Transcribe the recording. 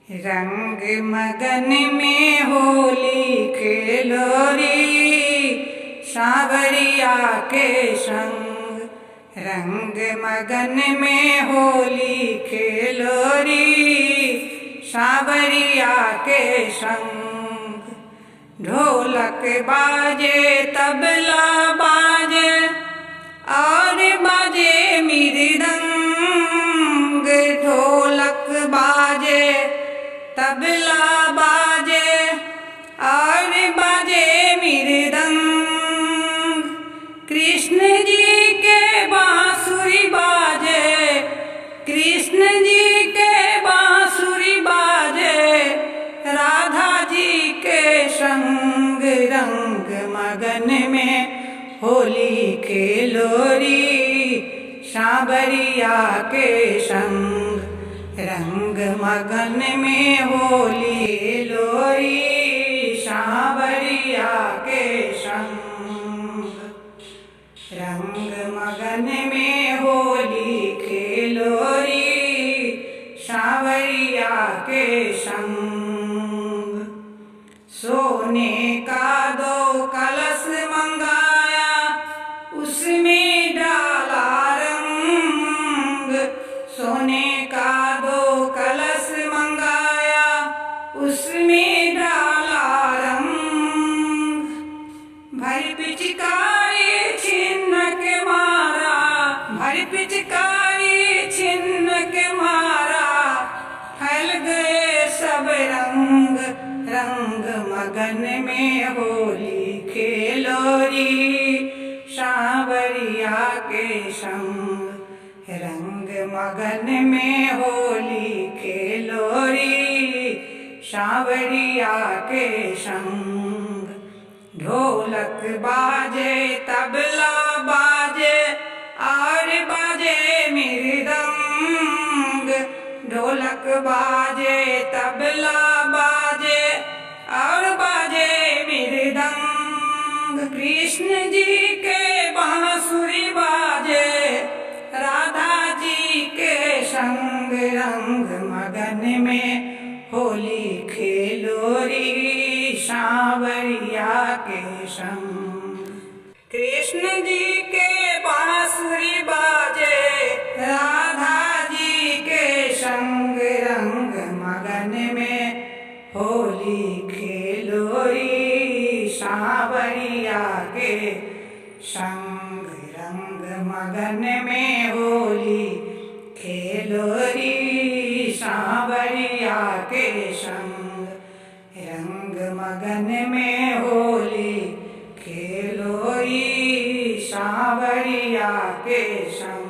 रंग मगन में होली खेलो री सांवरिया के संग। रंग मगन में होली खेलो री सांवरिया के संग। ढोलक बाजे तबला बाजे और बाजे मृदंग। ढोलक बाजे तबला बाजे और बाजे मृदंग। कृष्ण जी के बांसुरी बाजे, कृष्ण जी के बांसुरी बाजे राधा जी के संग। रंग मगन में होली खेलो री सांवरिया के संग। रंग मगन में होली खेलो री सांवरिया के संग। रंग मगन में होली खेलो री सांवरिया के संग। सोने का दो कलश मंगाया उसमें डाला रंग। सोने का दो कलश मंगाया उसमें डाला रंग। भर पिचकारी छिन्न के मारा, भर पिचकारी छिन्न के मारा फैल गए सब रंग। रंग मगन में होली खेलो री सांवरिया के संग। रंग मगन में होली खेलो री सांवरिया के संग। ढोलक बाजे तबला बाजे और बाजे मृदंग। ढोलक बाजे तबला बाजे और बाजे मृदंग। कृष्ण जी के बांसुरी बाजे राधा जी के संग। रंग मगन में होली खेलो री सांवरिया के संग। कृष्ण जी के बांसुरी बाजे राधा जी के संग। रंग मगन में होली खेलो री सांवरिया के संग। रंग मगन में होली खेलो री सांवरिया के संग। रंग मगन में होली खेलो री सांवरिया के संग।